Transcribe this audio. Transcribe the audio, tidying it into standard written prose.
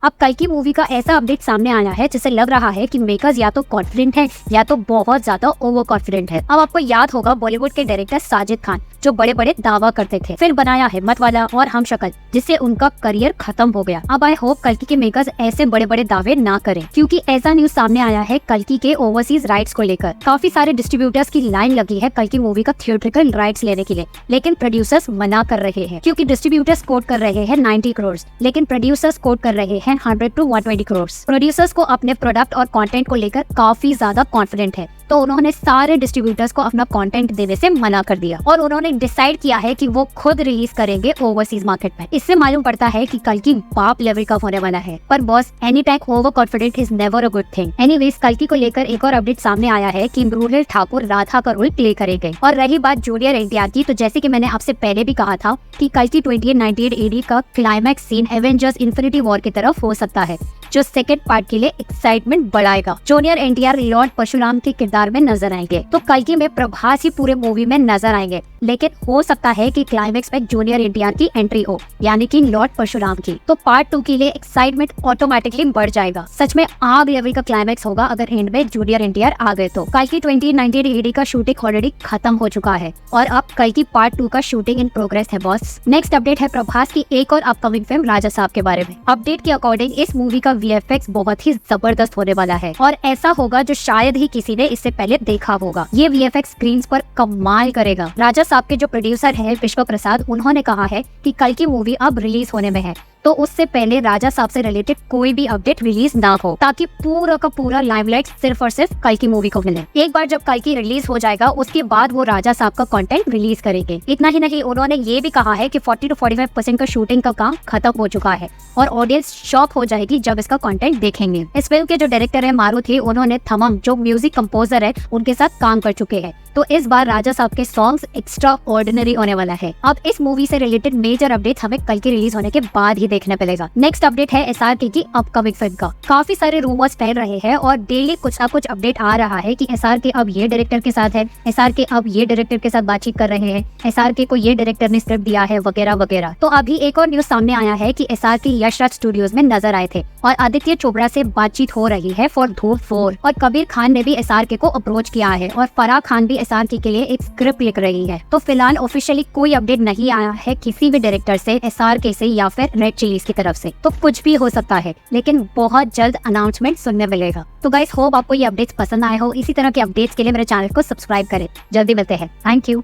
अब कल की मूवी का ऐसा अपडेट सामने आया है जिससे लग रहा है कि मेकर्स या तो कॉन्फिडेंट है या तो बहुत ज्यादा ओवर कॉन्फिडेंट है। अब आपको याद होगा बॉलीवुड के डायरेक्टर साजिद खान जो बड़े बड़े दावा करते थे, फिर बनाया हिम्मत वाला और हम शक्ल, जिससे उनका करियर खत्म हो गया। अब आई होप कल्कि के मेकर्स ऐसे बड़े बड़े दावे ना करें, क्योंकि ऐसा न्यूज सामने आया है कल्कि के ओवरसीज राइट्स को लेकर। काफी सारे डिस्ट्रीब्यूटर्स की लाइन लगी है कल्कि मूवी का थिएट्रिकल राइट्स लेने के लिए, लेकिन प्रोड्यूसर्स मना कर रहे हैं, क्योंकि डिस्ट्रीब्यूटर्स कोट कर रहे हैं 90 करोड़, लेकिन प्रोड्यूसर्स कोट कर रहे हैं 100 to 120 करोड़। प्रोड्यूसर्स को अपने प्रोडक्ट और कंटेंट को लेकर काफी ज्यादा कॉन्फिडेंट है, तो उन्होंने सारे डिस्ट्रीब्यूटर्स को अपना कंटेंट देने से मना कर दिया और उन्होंने डिसाइड किया है कि वो खुद रिलीज करेंगे ओवरसीज मार्केट में। इससे मालूम पड़ता है कि कल्कि बाप लेवल का होने वाला है। पर boss, any time over confident is never a good thing. Anyways, कल्कि को लेकर एक और अपडेट सामने आया है कि मृणाल ठाकुर राधा का रोल प्ले करेंगे। और रही बात जूनियर एनटीआर की, तो जैसे कि मैंने आपसे पहले भी कहा था कि कल्कि 2898 AD का climax scene Avengers Infinity War की तरफ हो सकता है, जो सेकंड पार्ट के लिए एक्साइटमेंट बढ़ाएगा। जूनियर एनटीआर लॉर्ड परशुराम के किरदार में नजर आएंगे, तो कल्कि में प्रभास ही पूरे मूवी में नजर आएंगे, लेकिन हो सकता है कि क्लाइमैक्स में जूनियर एनटीआर की एंट्री हो, यानी कि लॉर्ड परशुराम की। तो पार्ट 2 के लिए एक्साइटमेंट ऑटोमेटिकली बढ़ जाएगा। सच में आग लेवल का क्लाइमैक्स होगा अगर एंड में जूनियर एनटीआर आ गए तो। कल्कि 2098 AD का शूटिंग ऑलरेडी खत्म हो चुका है और अब कल्कि पार्ट 2 का शूटिंग इन प्रोग्रेस है बॉस। नेक्स्ट अपडेट है प्रभास की एक और अपकमिंग फिल्म राजा साहब के बारे में। अपडेट के अकॉर्डिंग इस मूवी का VFX बहुत ही जबरदस्त होने वाला है और ऐसा होगा जो शायद ही किसी ने इससे पहले देखा होगा। ये VFX स्क्रीन पर कमाल करेगा। राजा साहब के जो प्रोड्यूसर है विश्व प्रसाद, उन्होंने कहा है कि कल की मूवी अब रिलीज होने में है, तो उससे पहले राजा साहब से रिलेटेड कोई भी अपडेट रिलीज ना हो, ताकि पूरा का पूरा लाइमलाइट सिर्फ और सिर्फ कल की मूवी को मिले। एक बार जब कल की रिलीज हो जाएगा उसके बाद वो राजा साहब का कंटेंट रिलीज करेंगे। इतना ही नहीं, उन्होंने ये भी कहा है कि 40 to 45% का शूटिंग का काम खत्म हो चुका है और ऑडियंस शॉक हो जाएगी जब इसका कंटेंट देखेंगे। इस फिल्म के जो डायरेक्टर है मारुति, उन्होंने थमम जो म्यूजिक कंपोजर है उनके साथ काम कर चुके हैं, तो इस बार राजा साहब के सॉन्ग्स एक्स्ट्रा ऑर्डिनरी होने वाला है। अब इस मूवी से रिलेटेड मेजर अपडेट हमें कल की रिलीज होने के बाद ही देखने मिलेगा। नेक्स्ट अपडेट है SRK की अपकमिंग फिल्म का। काफी सारे रूमर्स फैल रहे हैं और डेली कुछ ना कुछ अपडेट आ रहा है कि SRK अब ये डायरेक्टर के साथ है, SRK अब ये डायरेक्टर के साथ बातचीत कर रहे हैं, SRK को ये डायरेक्टर ने स्क्रिप्ट दिया है वगैरह वगैरह। तो अभी एक और न्यूज सामने आया है कि SRK यश राज स्टूडियोज में नजर आए थे और आदित्य चोपड़ा से बातचीत हो रही है फॉर धूम 4 और कबीर खान ने भी SRK को अप्रोच किया है और फराह खान भी SRK के लिए एक स्क्रिप्ट लिख रही है। तो फिलहाल ऑफिशियली कोई अपडेट नहीं आया है किसी भी डायरेक्टर से, SRK से या फिर रेड चिलीज की तरफ से, तो कुछ भी हो सकता है, लेकिन बहुत जल्द अनाउंसमेंट सुनने मिलेगा। तो गाइस, होप आपको ये अपडेट्स पसंद आए हो। इसी तरह के अपडेट्स के लिए मेरे चैनल को सब्सक्राइब करें। जल्दी मिलते हैं। Thank you.